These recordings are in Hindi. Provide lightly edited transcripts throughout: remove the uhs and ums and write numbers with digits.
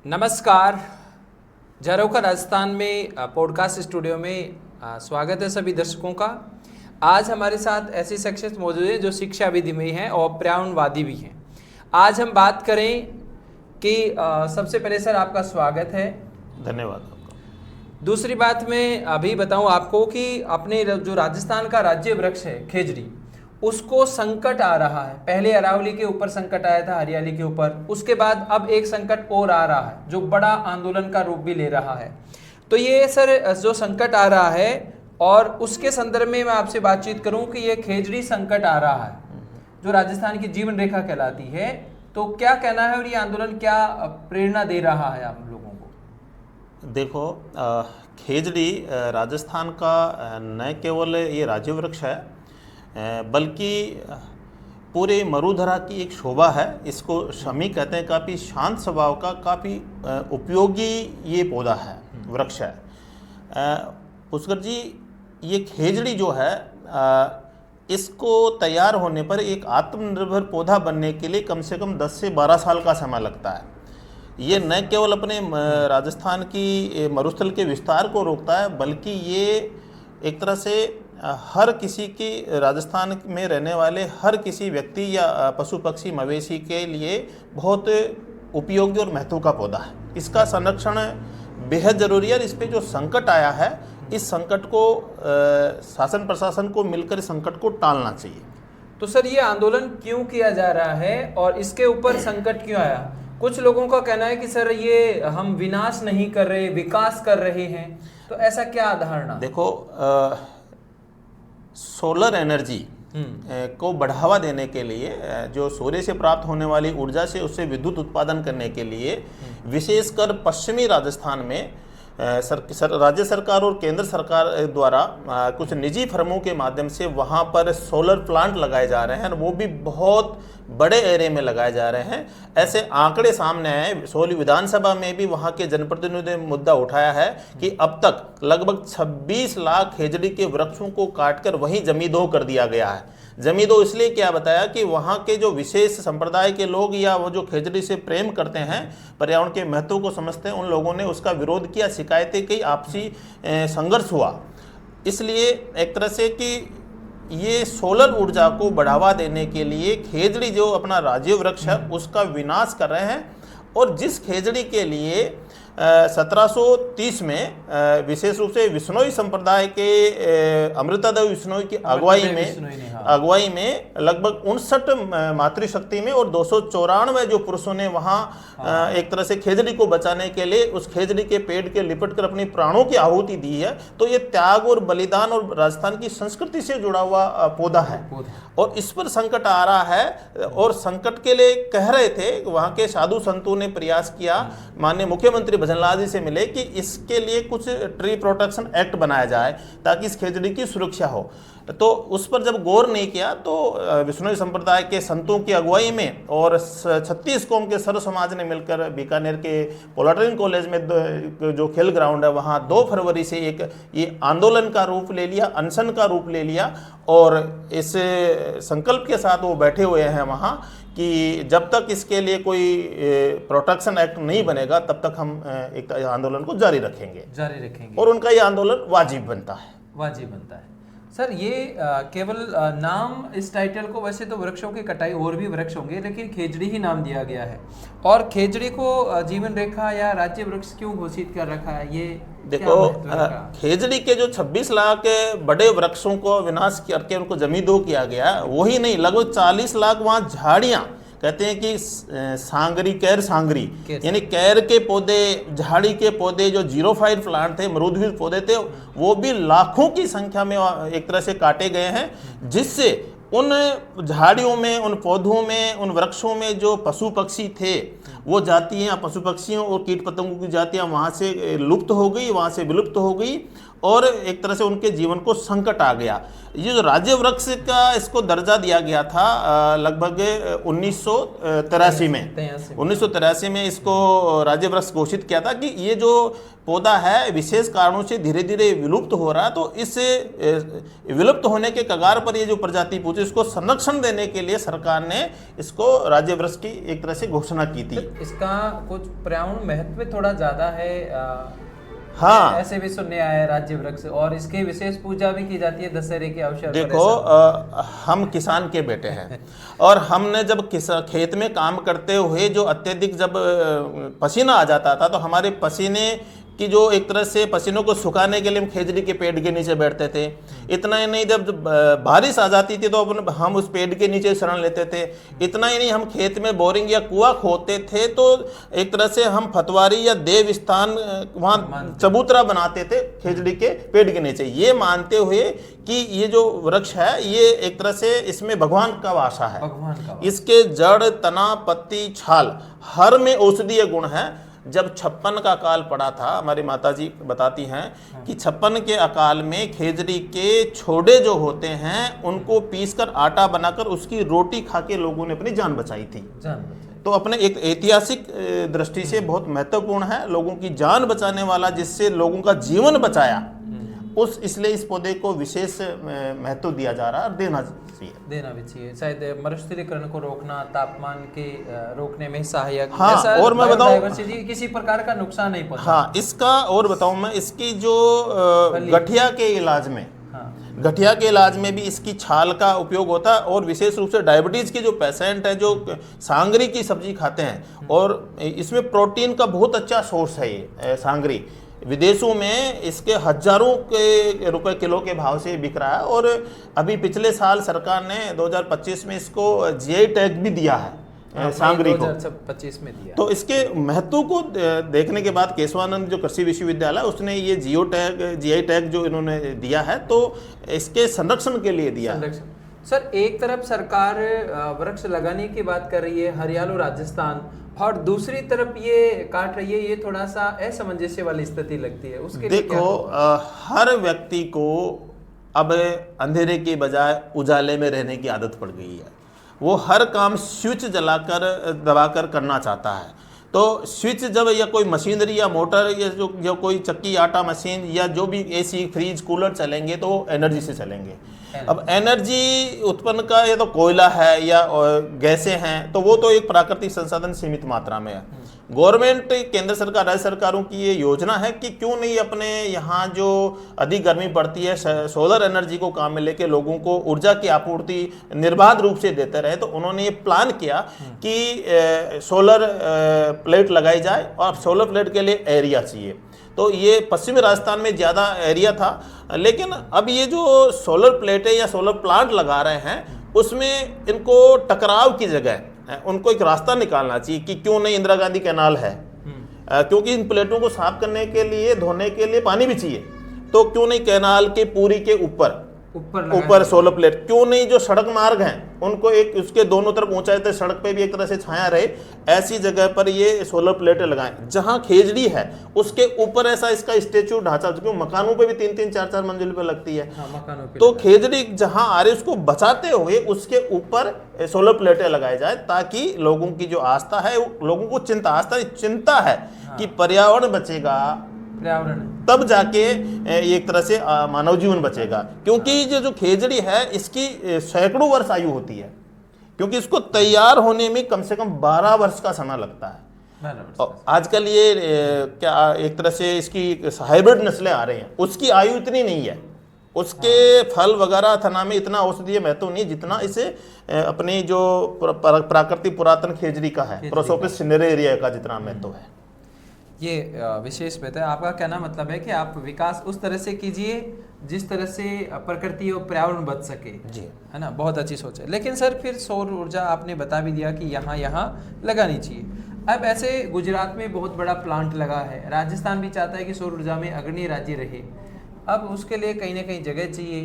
नमस्कार। झरोखा राजस्थान में पॉडकास्ट स्टूडियो में स्वागत है सभी दर्शकों का। आज हमारे साथ ऐसे शख्सियत मौजूद है जो शिक्षाविद में हैं और पर्यावरणवादी भी हैं। आज हम बात करें कि सबसे पहले सर आपका स्वागत है। धन्यवाद आपका। दूसरी बात मैं अभी बताऊं आपको कि अपने जो राजस्थान का राज्य वृक्ष है खेजड़ी, उसको संकट आ रहा है। पहले अरावली के ऊपर संकट आया था, हरियाली के ऊपर, उसके बाद अब एक संकट और आ रहा है जो बड़ा आंदोलन का रूप भी ले रहा है। तो ये सर जो संकट आ रहा है और उसके संदर्भ में मैं आपसे बातचीत करूं कि ये खेजड़ी संकट आ रहा है जो राजस्थान की जीवन रेखा कहलाती है, तो क्या कहना है और ये आंदोलन क्या प्रेरणा दे रहा है आप लोगों को? देखो, खेजड़ी राजस्थान का न केवल ये राज्य वृक्ष है बल्कि पूरे मरुधरा की एक शोभा है। इसको शमी कहते हैं। काफ़ी शांत स्वभाव का, काफ़ी उपयोगी ये पौधा है, वृक्ष है। पुष्कर जी, ये खेजड़ी जो है इसको तैयार होने पर एक आत्मनिर्भर पौधा बनने के लिए कम से कम 10 से 12 साल का समय लगता है। ये न केवल अपने राजस्थान की मरुस्थल के विस्तार को रोकता है बल्कि ये एक तरह से हर किसी की, राजस्थान में रहने वाले हर किसी व्यक्ति या पशु पक्षी मवेशी के लिए बहुत उपयोगी और महत्व का पौधा है। इसका संरक्षण बेहद जरूरी है। इस पे जो संकट आया है, इस संकट को शासन प्रशासन को मिलकर इस संकट को टालना चाहिए। तो सर ये आंदोलन क्यों किया जा रहा है और इसके ऊपर संकट क्यों आया? कुछ लोगों का कहना है कि सर ये हम विनाश नहीं कर रहे, विकास कर रहे हैं, तो ऐसा क्या धारणा? देखो, सोलर एनर्जी को बढ़ावा देने के लिए, जो सूर्य से प्राप्त होने वाली ऊर्जा से उससे विद्युत उत्पादन करने के लिए विशेषकर पश्चिमी राजस्थान में राज्य सरकार और केंद्र सरकार द्वारा कुछ निजी फर्मों के माध्यम से वहाँ पर सोलर प्लांट लगाए जा रहे हैं, और वो भी बहुत बड़े एरिया में लगाए जा रहे हैं। ऐसे आंकड़े सामने आए। सोली विधानसभा में भी वहाँ के जनप्रतिनिधियों ने मुद्दा उठाया है कि अब तक लगभग 26 लाख खेजड़ी के वृक्षों को काटकर वहीं जमींदोह कर दिया गया है। जमींदोह इसलिए क्या बताया कि वहाँ के जो विशेष संप्रदाय के लोग या वो जो खेजड़ी से प्रेम करते हैं, पर्यावरण के महत्व को समझते हैं, उन लोगों ने उसका विरोध किया, शिकायतें की, आपसी संघर्ष हुआ। इसलिए एक तरह से कि ये सोलर ऊर्जा को बढ़ावा देने के लिए खेजड़ी जो अपना राज्य वृक्ष है उसका विनाश कर रहे हैं। और जिस खेजड़ी के लिए 1730 में विशेष रूप से विश्नोई संप्रदाय के अमृतादेव विश्नोई की अगुवाई में लगभग 59 मातृशक्ति में और 294 जो पुरुषों ने वहाँ एक तरह से खेजड़ी को बचाने के लिए उस खेजड़ी के पेड़ के लिपट कर अपनी प्राणों की आहुति दी है। तो ये त्याग और बलिदान और राजस्थान की संस्कृति से जुड़ा हुआ पौधा है और इस पर संकट आ रहा है। और संकट के लिए कह रहे थे, वहाँ के साधु संतों ने प्रयास किया, माननीय मुख्यमंत्री भजनलाल जी से मिले कि इसके लिए कुछ ट्री प्रोटेक्शन एक्ट बनाया जाए ताकि इस खेजड़ी की सुरक्षा हो। तो उस पर जब गौर नहीं किया तो विश्नोई संप्रदाय के संतों की अगुवाई में और 36 कौम के सर्व समाज ने मिलकर बीकानेर के पोलाट्रिन कॉलेज में जो खेल ग्राउंड है वहाँ 2 फरवरी से एक ये आंदोलन का रूप ले लिया, अनशन का रूप ले लिया। और इस संकल्प के साथ वो बैठे हुए हैं वहाँ कि जब तक इसके लिए कोई प्रोटेक्शन एक्ट नहीं बनेगा तब तक हम एक आंदोलन को जारी रखेंगे और उनका ये आंदोलन वाजिब बनता है। सर ये केवल नाम इस टाइटल को, वैसे तो वृक्षों की कटाई और भी वृक्ष होंगे, लेकिन खेजड़ी ही नाम दिया गया है। और खेजड़ी को जीवन रेखा या राज्य वृक्ष क्यों घोषित कर रखा है? ये देखो, खेजड़ी के जो 26 लाख बड़े वृक्षों को विनाश करके उनको जमींदोह किया गया, वही नहीं, लगभग 40 लाख वहाँ झाड़ियाँ, कहते हैं कि सांगरी, कैर सांगरी, यानी कैर के पौधे, झाड़ी के पौधे, जो जीरोफाइट प्लांट थे, मरूदवीर पौधे थे, वो भी लाखों की संख्या में एक तरह से काटे गए हैं, जिससे उन झाड़ियों में, उन पौधों में, उन वृक्षों में जो पशु पक्षी थे, वो जातियाँ, पशु पक्षियों और कीट पतंगों की जातियाँ वहाँ से लुप्त हो गई, वहाँ से विलुप्त हो गई और एक तरह से उनके जीवन को संकट आ गया। ये जो राज्य वृक्ष का इसको दर्जा दिया गया था लगभग 1983 में इसको राज्य वृक्ष घोषित किया था कि ये जो पौधा है विशेष कारणों से धीरे धीरे विलुप्त हो रहा है, तो इस विलुप्त होने के कगार पर ये जो प्रजाति पूछे, इसको संरक्षण देने के लिए सरकार ने इसको राज्य वृक्ष की एक तरह से घोषणा की थी। इसका कुछ पर्यावरण महत्व थोड़ा ज्यादा है। हाँ, ऐसे भी सुनने आया है राज्य वृक्ष, और इसकी विशेष पूजा भी की जाती है दशहरे के अवसर पर। देखो हम किसान के बेटे हैं और हमने जब खेत में काम करते हुए जो अत्यधिक जब पसीना आ जाता था, तो हमारे पसीने कि जो एक तरह से पसीनों को सुखाने के लिए हम खेजड़ी के पेड़ के नीचे बैठते थे। इतना ही नहीं, जब बारिश आ जाती थी तो हम उस पेड़ के नीचे शरण लेते थे। इतना ही नहीं, हम खेत में बोरिंग या कुआं खोदते थे तो एक तरह से हम फतवारी या देव स्थान वहाँ चबूतरा बनाते थे खेजड़ी के पेड़ के नीचे, ये मानते हुए कि ये जो वृक्ष है ये एक तरह से इसमें भगवान का वासा है। इसके जड़, तना, पत्ती, छाल हर में औषधीय गुण है। जब 56 का अकाल पड़ा था, हमारी माताजी बताती हैं कि 56 के अकाल में खेजड़ी के छोड़े जो होते हैं उनको पीसकर आटा बनाकर उसकी रोटी खा के लोगों ने अपनी जान बचाई थी। तो अपने एक ऐतिहासिक दृष्टि से बहुत महत्वपूर्ण है, लोगों की जान बचाने वाला, जिससे लोगों का जीवन बचाया, इसलिए इस पौधे को विशेष महत्व दिया जा रहा है और देना भी चाहिए। शायद मरुस्थलीकरण को रोकना, तापमान के रोकने में सहायक। हाँ, और मैं बताऊं किसी प्रकार का नुकसान नहीं पहुंचा। हाँ, इसका और बताऊं मैं, इसकी जो गठिया के इलाज में, गठिया के इलाज में भी इसकी छाल का उपयोग होता है। और विशेष रूप से डायबिटीज के जो पेशेंट हैं, जो सांगरी की सब्जी खाते हैं, और इसमें प्रोटीन का बहुत अच्छा सोर्स है ये सांगरी। विदेशों में इसके हजारों के रुपए किलो के भाव से बिक रहा है। और अभी पिछले साल सरकार ने 2025 में इसको जीआई टैग भी दिया है सांगरी को, 2025 में दिया। तो इसके महत्व को देखने के बाद केशवानंद जो कृषि विश्वविद्यालय, उसने ये जीआई टैग जो इन्होंने दिया है, तो इसके संरक्षण के लिए दिया है। सर, एक तरफ सरकार वृक्ष लगाने की बात कर रही है, हरियाणा राजस्थान, और दूसरी तरफ ये काट रही है, ये थोड़ा सा असमंजस्य वाली स्थिति लगती है। उसके देखो, हर व्यक्ति को अब अंधेरे के बजाय उजाले में रहने की आदत पड़ गई है। वो हर काम स्विच जलाकर दबाकर करना चाहता है। तो स्विच जब, या कोई मशीनरी या मोटर या जो कोई चक्की, आटा मशीन, या जो भी एसी, फ्रिज, कूलर चलेंगे तो वो एनर्जी से चलेंगे। अब एनर्जी उत्पन्न का या तो कोयला है या गैसें हैं, तो वो तो एक प्राकृतिक संसाधन सीमित मात्रा में है। गवर्नमेंट, केंद्र सरकार, राज्य सरकारों की ये योजना है कि क्यों नहीं अपने यहाँ जो अधिक गर्मी पड़ती है, सोलर एनर्जी को काम में लेके लोगों को ऊर्जा की आपूर्ति निर्बाध रूप से देते रहे। तो उन्होंने ये प्लान किया कि सोलर प्लेट लगाई जाए, और सोलर प्लेट के लिए एरिया चाहिए। तो ये पश्चिमी राजस्थान में ज़्यादा एरिया था, लेकिन अब ये जो सोलर प्लेटें या सोलर प्लांट लगा रहे हैं, उसमें इनको टकराव की जगह उनको एक रास्ता निकालना चाहिए कि क्यों नहीं इंदिरा गांधी कैनाल है, क्योंकि इन प्लेटों को साफ करने के लिए, धोने के लिए पानी भी चाहिए, तो क्यों नहीं कैनाल के पूरी के ऊपर सोलर प्लेट, क्यों नहीं जो सड़क मार्ग हैं उनको एक उसके दोनों तरफ ऊंचाई तक सड़क पे भी एक तरह से छाया रहे, ऐसी जगह पर ये सोलर प्लेटें लगाएं। जहां खेजड़ी है उसके ऊपर ऐसा इसका स्टेच्यू ढांचा, क्योंकि मकानों पे भी 3-3, 4-4 मंजिल पे लगती है। मकानों पे तो खेजड़ी जहां आ रही उसको बचाते हुए उसके ऊपर सोलर प्लेटें लगाई जाए, ताकि लोगों की जो आस्था है, लोगों को चिंता है कि पर्यावरण बचेगा, तब जाके एक तरह से मानव जीवन बचेगा। क्योंकि ये जो खेजड़ी है इसकी सैकड़ों वर्ष आयु होती है, क्योंकि इसको तैयार होने में कम से कम 12 वर्ष का समय लगता है। और आजकल ये क्या एक तरह से इसकी हाइब्रिड नस्लें आ रही हैं, उसकी आयु इतनी नहीं है, उसके फल वगैरह थना में इतना औषधीय महत्व नहीं जितना इसे अपनी जो प्राकृतिक पुरातन खेजड़ी का है, प्रोसोपिस सिनेरेरिया का जितना महत्व है। ये विशेष बात है। आपका कहना मतलब है कि आप विकास उस तरह से कीजिए जिस तरह से प्रकृति और पर्यावरण बच सके, जी, है ना। बहुत अच्छी सोच है। लेकिन सर, फिर सौर ऊर्जा आपने बता भी दिया कि यहाँ लगानी चाहिए। अब ऐसे गुजरात में बहुत बड़ा प्लांट लगा है, राजस्थान भी चाहता है कि सौर ऊर्जा में अग्रणी राज्य रहे। अब उसके लिए कहीं ना कहीं जगह चाहिए,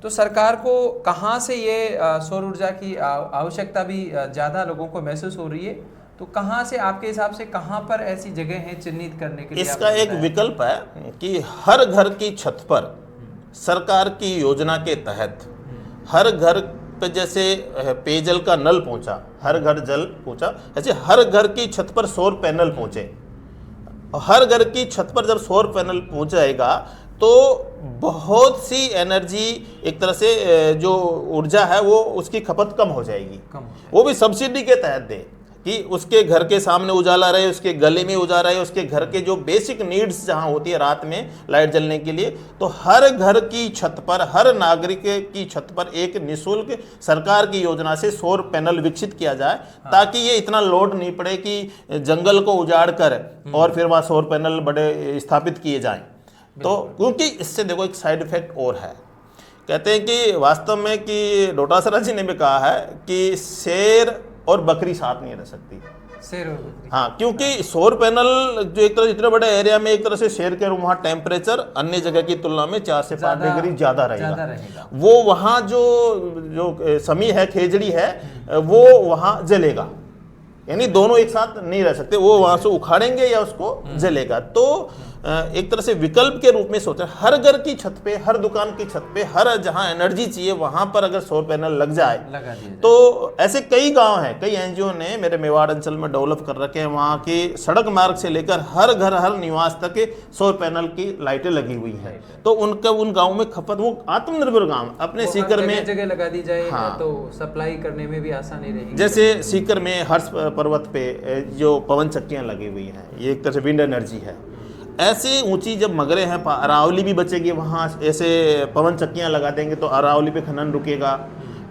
तो सरकार को कहाँ से ये सौर ऊर्जा की आवश्यकता भी ज़्यादा लोगों को महसूस हो रही है, तो कहाँ से आपके हिसाब से कहाँ पर ऐसी जगह है चिन्हित करने के लिए? इसका एक विकल्प है कि हर घर की छत पर सरकार की योजना के तहत हर घर पे जैसे पेयजल का नल पहुंचा, हर घर जल पहुंचा, ऐसे हर घर की छत पर सौर पैनल पहुंचे। हर घर की छत पर जब सौर पैनल पहुंच जाएगा तो बहुत सी एनर्जी, एक तरह से जो ऊर्जा है वो उसकी खपत कम हो जाएगी, वो भी सब्सिडी के तहत दे। कि उसके घर के सामने उजाला रहे, उसके गली में उजाला रहे, उसके घर के जो बेसिक नीड्स जहां होती है रात में लाइट जलने के लिए, तो हर घर की छत पर, हर नागरिक की छत पर एक निःशुल्क सरकार की योजना से सौर पैनल विकसित किया जाए, ताकि ये इतना लोड नहीं पड़े कि जंगल को उजाड़ कर और फिर वहाँ सौर पैनल बड़े स्थापित किए जाएं। तो क्योंकि इससे देखो एक साइड इफेक्ट और है, कहते हैं कि वास्तव में कि डोटासरा जी ने भी कहा है कि शेर और बकरी साथ नहीं रह सकती। शेर और बकरी, हाँ, क्योंकि सौर पैनल जो एक तरह इतने बड़े एरिया में एक तरह से शेर के वहाँ टेम्परेचर अन्य जगह की तुलना में 4 से 5 डिग्री ज़्यादा रहेगा। वो वहाँ जो समी है, खेजड़ी है, वो वहाँ जलेगा, यानी दोनों एक साथ नहीं रह सकते, वो वहाँ से उखाड़ेंगे या उसको जलेगा। तो एक तरह से विकल्प के रूप में सोचें, हर घर की छत पे, हर दुकान की छत पे, हर जहां एनर्जी चाहिए वहां पर अगर सौर पैनल लग जाए तो ऐसे कई गांव हैं, कई एनजीओ ने मेरे मेवाड़ अंचल में डेवलप कर रखे हैं। वहां के सड़क मार्ग से लेकर हर घर, हर निवास तक सौर पैनल की लाइटें लगी हुई हैं। तो उनका उन गाँव में खपत, वो आत्मनिर्भर गाँव अपने सीकर में जगह लगा दी जाए, तो सप्लाई करने में भी आसानी रहेगी। जैसे सीकर में हर्ष पर्वत पे जो पवन चक्कियां लगी हुई हैं, ये एक तरह से विंड एनर्जी है। ऐसे ऊंची जब मगरें हैं, अरावली भी बचेगी, वहाँ ऐसे पवन चक्कियाँ लगा देंगे तो अरावली पे खनन रुकेगा,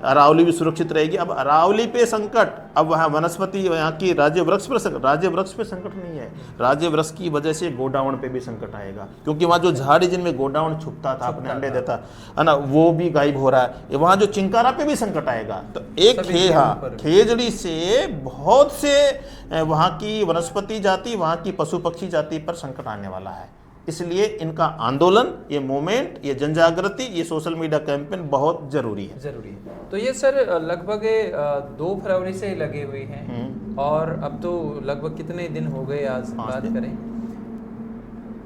अरावली भी सुरक्षित रहेगी। अब अरावली पे संकट, अब वहाँ वनस्पति, यहाँ की राज्य वृक्ष पर संकट, राज्य वृक्ष पे संकट नहीं है, राज्य वृक्ष की वजह से गोडाउन पे भी संकट आएगा, क्योंकि वहाँ जो झाड़ी जिनमें गोडाउन छुपता था, अपने अंडे देता है ना, वो भी गायब हो रहा है। वहाँ जो चिंकारा पे भी संकट आएगा। तो एक खेजड़ी से बहुत से वहाँ की वनस्पति जाति, वहाँ की पशु पक्षी जाति पर संकट आने वाला है। इसलिए इनका आंदोलन, ये मूवमेंट, ये जनजागृति, ये सोशल मीडिया कैंपेन बहुत जरूरी है। तो ये सर लगभग 2 फरवरी से लगे हुए हैं, और अब तो लगभग कितने दिन हो गए, आज बात करें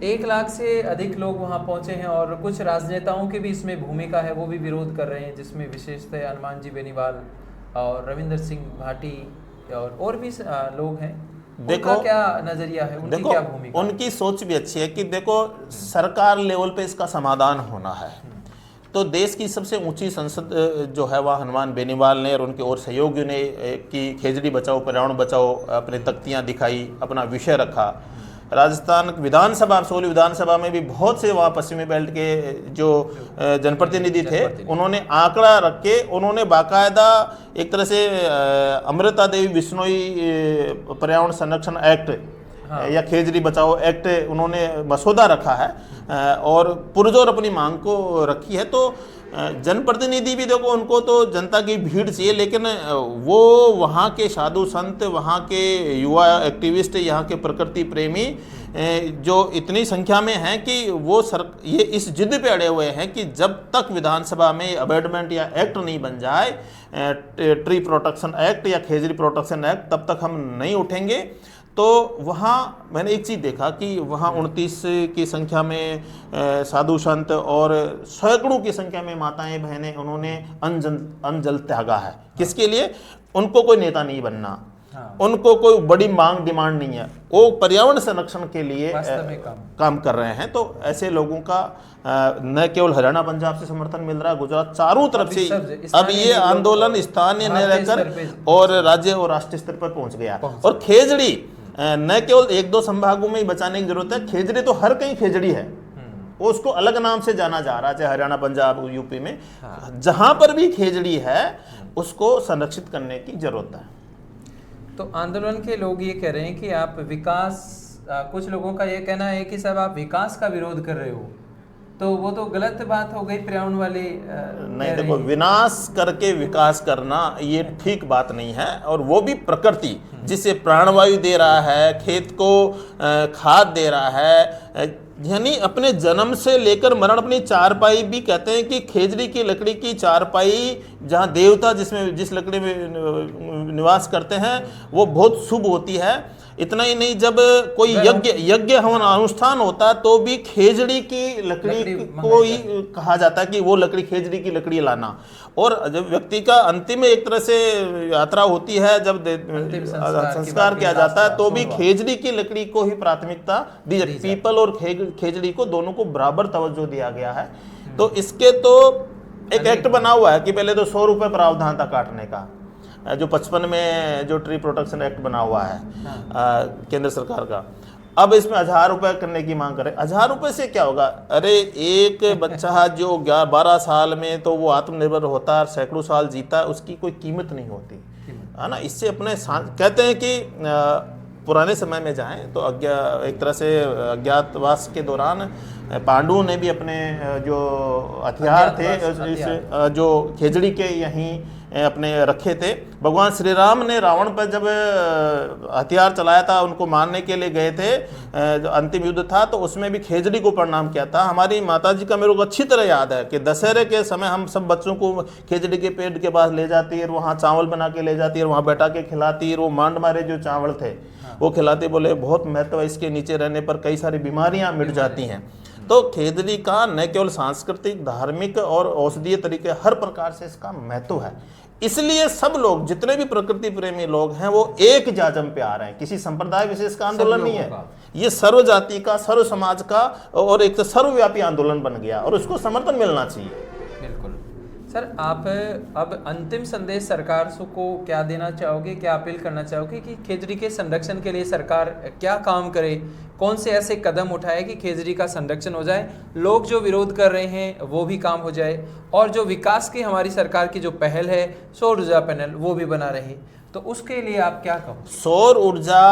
1 लाख से अधिक लोग वहां पहुंचे हैं, और कुछ राजनेताओं की भी इसमें भूमिका है, वो भी विरोध कर रहे हैं, जिसमें विशेषतः हनुमान जी बेनीवाल और रविंदर सिंह भाटी और भी लोग हैं। देखो क्या नजरिया है, उनकी क्या भूमिका? उनकी सोच भी अच्छी है कि देखो सरकार लेवल पे इसका समाधान होना है, तो देश की सबसे ऊंची संसद जो है वह हनुमान बेनीवाल ने और उनके और सहयोगियों ने कि खेजड़ी बचाओ, पर्यावरण बचाओ, अपनी तख्तियां दिखाई, अपना विषय रखा। राजस्थान विधानसभा, सोली विधानसभा में भी बहुत से वहाँ पश्चिमी बेल्ट के जो जनप्रतिनिधि थे, उन्होंने आंकड़ा रख के, उन्होंने बाकायदा एक तरह से अमृता देवी बिश्नोई पर्यावरण संरक्षण एक्ट या खेजड़ी बचाओ एक्ट उन्होंने मसौदा रखा है और पुरजोर अपनी मांग को रखी है। तो जनप्रतिनिधि भी देखो, उनको तो जनता की भीड़ चाहिए, लेकिन वो वहाँ के साधु संत, वहाँ के युवा एक्टिविस्ट, यहाँ के प्रकृति प्रेमी जो इतनी संख्या में हैं कि वो ये इस जिद पे अड़े हुए हैं कि जब तक विधानसभा में अमेंडमेंट या एक्ट नहीं बन जाए, ट्री प्रोटेक्शन एक्ट या खेजड़ी प्रोटेक्शन एक्ट, तब तक हम नहीं उठेंगे। तो वहाँ मैंने एक चीज़ देखा कि वहाँ 29 की संख्या में साधु संत और सैकड़ों की संख्या में माताएं बहनें, उन्होंने अन्न जल त्यागा है। किसके लिए? उनको कोई नेता नहीं बनना, उनको कोई बड़ी मांग डिमांड नहीं है, वो पर्यावरण संरक्षण के लिए काम कर रहे हैं। तो ऐसे लोगों का न केवल हरियाणा पंजाब से समर्थन मिल रहा है, गुजरात, चारों तरफ से अब ये आंदोलन स्थानीय न रहकर और राज्य और राष्ट्रीय स्तर पर पहुंच गया। और खेजड़ी न केवल 1-2 संभागों में ही बचाने की जरूरत है, खेजड़ी तो हर कहीं खेजड़ी है, वो उसको अलग नाम से जाना जा रहा है, चाहे हरियाणा पंजाब यूपी में जहां पर भी खेजड़ी है उसको संरक्षित करने की जरूरत है। तो आंदोलन के लोग ये कह रहे हैं कि आप विकास, कुछ लोगों का ये कहना है कि साहब आप विकास का विरोध कर रहे हो, तो वो तो गलत बात हो गई, पर्यावरण वाले नहीं। देखो, विनाश करके विकास करना ये ठीक बात नहीं है, और वो भी प्रकृति जिसे प्राणवायु दे रहा है, खेत को खाद दे रहा है, यानी अपने जन्म से लेकर मरण, अपनी चारपाई भी कहते हैं कि खेजड़ी की लकड़ी की चारपाई, जहाँ देवता जिस लकड़ी में निवास करते हैं वो बहुत शुभ होती है। इतना ही नहीं, जब कोई यज्ञ हवन अनुष्ठान होता है तो भी खेजड़ी की लकड़ी को ही कहा जाता है कि वो लकड़ी, खेजड़ी की लकड़ी लाना। और जब व्यक्ति का अंतिम एक तरह से यात्रा होती है, जब संस्कार किया जाता है, तो भी खेजड़ी की लकड़ी को ही प्राथमिकता दी जाती है। पीपल और खेजड़ी को दोनों को बराबर तवज्जो दिया गया है। तो इसके तो एक एक्ट बना हुआ है कि पहले तो 100 रुपये प्रावधान था काटने का, जो 55 में जो ट्री प्रोटेक्शन एक्ट बना हुआ है केंद्र सरकार का, अब इसमें 1000 रुपये करने की मांग करें। 1000 रुपये से क्या होगा? अरे एक बच्चा जो 12 साल में तो वो आत्मनिर्भर होता है, सैकड़ों साल जीता है, उसकी कोई कीमत नहीं होती है ना। इससे अपने कहते हैं कि पुराने समय में जाएं तो एक तरह से अज्ञातवास के दौरान पांडुओं ने भी अपने जो हथियार थे जो खेजड़ी के यहीं अपने रखे थे। भगवान श्री राम ने रावण पर जब हथियार चलाया था, उनको मारने के लिए गए थे, जो अंतिम युद्ध था, तो उसमें भी खेजड़ी को प्रणाम किया था। हमारी माता जी का मेरे को अच्छी तरह याद है कि दशहरे के समय हम सब बच्चों को खेजड़ी के पेड़ के पास ले जाती है, वहाँ चावल बना के ले जाती है, वहाँ बैठा के खिलाती है। वो मांड मारे जो चावल थे वो खिलाते, बोले बहुत महत्व है इसके, नीचे रहने पर कई सारी बीमारियाँ मिट जाती हैं। तो खेजड़ी का न केवल सांस्कृतिक, धार्मिक और औषधीय तरीके, हर प्रकार से इसका महत्व है। इसलिए सब लोग, जितने भी प्रकृति प्रेमी लोग हैं, वो एक जाजम पे आ रहे हैं। किसी संप्रदाय विशेष का आंदोलन नहीं है, ये सर्व जाति का, सर्व समाज का और एक सर्वव्यापी आंदोलन बन गया और उसको समर्थन मिलना चाहिए। बिल्कुल सर, आप अब अंतिम संदेश सरकार को क्या देना चाहोगे, क्या अपील करना चाहोगे कि खेजड़ी के संरक्षण के लिए सरकार क्या काम करे, कौन से ऐसे कदम उठाए कि खेजड़ी का संरक्षण हो जाए, लोग जो विरोध कर रहे हैं वो भी काम हो जाए, और जो विकास की हमारी सरकार की जो पहल है सौर ऊर्जा पैनल वो भी बना रहे, तो उसके लिए आप क्या कहो? सौर ऊर्जा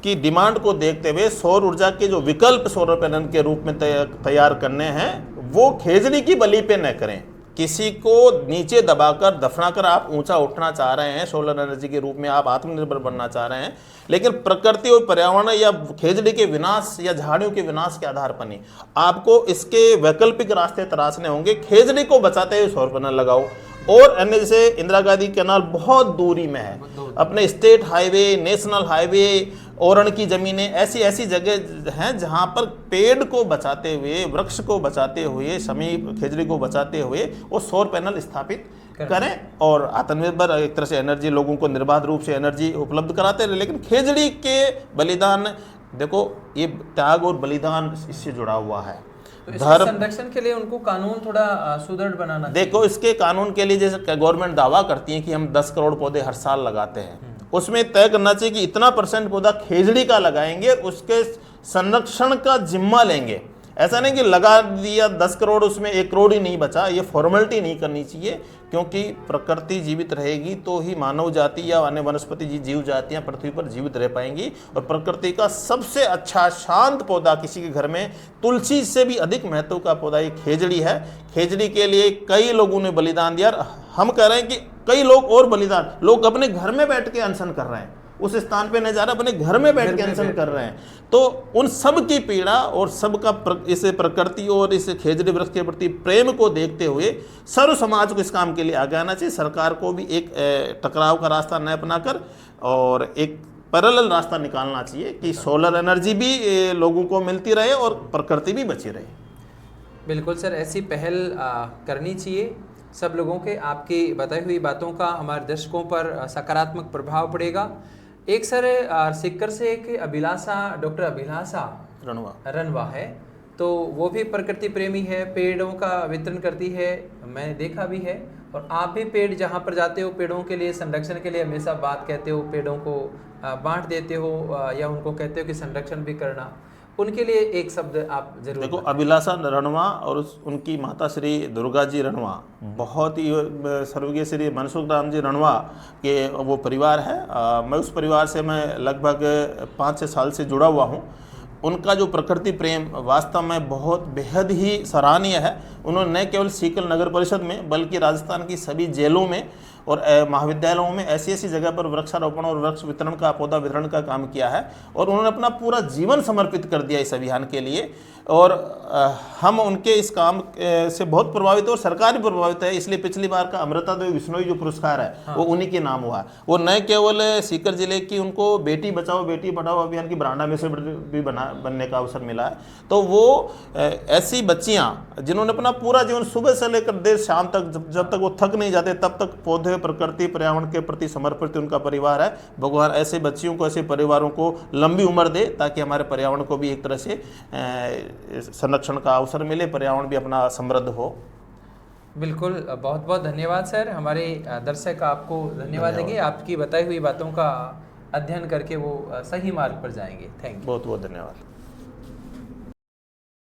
की डिमांड को देखते हुए सौर ऊर्जा के जो विकल्प सोलर पैनल के रूप में तैयार करने हैं, वो खेजड़ी की बलि पे न करें। किसी को नीचे दबाकर दफनाकर आप ऊंचा उठना चाह रहे हैं, सोलर एनर्जी के रूप में आप आत्मनिर्भर बनना चाह रहे हैं, लेकिन प्रकृति और पर्यावरण या खेजड़ी के विनाश या झाड़ियों के विनाश के आधार पर नहीं, आपको इसके वैकल्पिक रास्ते तराशने होंगे। खेजड़ी को बचाते हुए सौर पैनल लगाओ। और अन्य जैसे इंदिरा गांधी कैनाल बहुत दूरी में है, अपने स्टेट हाईवे, नेशनल हाईवे, ओरण की जमीनें, ऐसी ऐसी जगह हैं जहां पर पेड़ को बचाते हुए, वृक्ष को बचाते हुए, समीप खेजड़ी को बचाते हुए वो सौर पैनल स्थापित करें और आत्मनिर्भर एक तरह से एनर्जी लोगों को निर्बाध रूप से एनर्जी उपलब्ध कराते रहे। लेकिन खेजड़ी के बलिदान, देखो ये त्याग और बलिदान इससे जुड़ा हुआ है। तो इसके संरक्षण के लिए उनको कानून थोड़ा सुदृढ़ बनाना। देखो इसके कानून के लिए जैसे गवर्नमेंट दावा करती है कि हम 10 करोड़ पौधे हर साल लगाते हैं, उसमें तय करना चाहिए कि इतना % पौधा खेजड़ी का लगाएंगे, उसके संरक्षण का जिम्मा लेंगे। ऐसा नहीं कि लगा दिया 10 करोड़, उसमें 1 करोड़ ही नहीं बचा। ये फॉर्मेलिटी नहीं करनी चाहिए, क्योंकि प्रकृति जीवित रहेगी तो ही मानव जाति या अन्य वनस्पति जीव जातियां पृथ्वी पर जीवित रह पाएंगी। और प्रकृति का सबसे अच्छा शांत पौधा किसी के घर में तुलसी से भी अधिक महत्व का पौधा ये खेजड़ी है। खेजड़ी के लिए कई लोगों ने बलिदान दिया। हम कह रहे हैं कि कई लोग और बलिदान, लोग अपने घर में बैठ के अनशन कर रहे हैं, उस स्थान पे नहीं जा रहा, अपने घर में बैठ के अनशन कर रहे हैं। तो उन सब की पीड़ा और सबका इस प्रकृति और इस खेजड़ी वृक्ष के प्रति प्रेम को देखते हुए सर्व समाज को इस काम के लिए आगे आना चाहिए। सरकार को भी एक टकराव का रास्ता न अपनाकर और एक पैरेलल रास्ता निकालना चाहिए कि सोलर एनर्जी भी लोगों को मिलती रहे और प्रकृति भी बची रहे। बिल्कुल सर, ऐसी पहल करनी चाहिए सब लोगों के। आपकी बताई हुई बातों का हमारे दर्शकों पर सकारात्मक प्रभाव पड़ेगा। एक सर सिक्कर से एक अभिलाषा, डॉक्टर अभिलाषा रनवा है, तो वो भी प्रकृति प्रेमी है, पेड़ों का वितरण करती है, मैंने देखा भी है। और आप भी पेड़ जहाँ पर जाते हो पेड़ों के लिए संरक्षण के लिए हमेशा बात कहते हो, पेड़ों को बांट देते हो या उनको कहते हो कि संरक्षण भी करना। उनके लिए एक शब्द आप जरूर देखो। अभिलाषा रणवा और उनकी माता श्री दुर्गा जी रणवा बहुत ही स्वर्गीय श्री मनसुख राम जी रणवा के वो परिवार है। मैं उस परिवार से मैं लगभग 5-6 साल से जुड़ा हुआ हूँ। उनका जो प्रकृति प्रेम वास्तव में बहुत बेहद ही सराहनीय है। उन्होंने न केवल सीकर नगर परिषद में बल्कि राजस्थान की सभी जेलों में और महाविद्यालयों में ऐसी ऐसी जगह पर वृक्षारोपण और वृक्ष वितरण का, पौधा वितरण का काम किया है और उन्होंने अपना पूरा जीवन समर्पित कर दिया इस अभियान के लिए। और हम उनके इस काम से बहुत प्रभावित और सरकार भी प्रभावित है। इसलिए पिछली बार का अमृता देवी बिश्नोई जो पुरस्कार है वो उन्हीं के नाम हुआ। वो न केवल सीकर जिले की उनको बेटी बचाओ बेटी पढ़ाओ अभियान की ब्रांड एम्बेसडर भी बनने का अवसर मिला है। तो वो ऐसी बच्चियाँ जिन्होंने अपना पूरा जीवन सुबह से लेकर देर शाम तक, जब तक वो थक नहीं जाते तब तक पौधे, प्रकृति, पर्यावरण के प्रति समर्पित उनका परिवार है। भगवान ऐसे बच्चियों को, ऐसे परिवारों को लंबी उम्र दे ताकि हमारे पर्यावरण को भी एक तरह से संरक्षण का अवसर मिले, पर्यावरण भी अपना समृद्ध हो। बिल्कुल, बहुत बहुत धन्यवाद सर। हमारे दर्शक आपको धन्यवाद देंगे, आपकी बताई हुई बातों का अध्ययन करके वो सही मार्ग पर जाएंगे। Thank you. बहुत बहुत धन्यवाद।